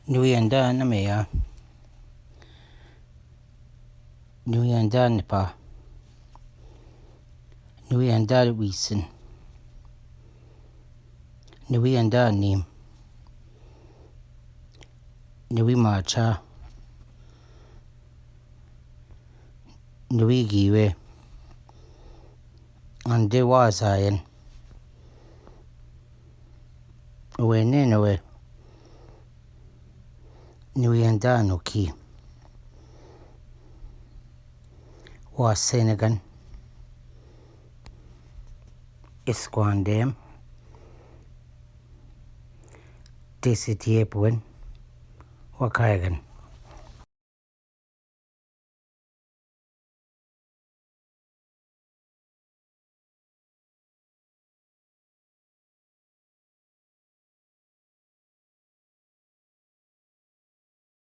Nuyenda na mea. Nuyenda nipa. Nuyenda wisen. Nuyenda nim. Nui macha. Nui giwe. Ande wazayen. Uwe nenewe. Nuyenda nuki. Wa Senegan. Iskwandem. Desitiepwen. Wakayagan.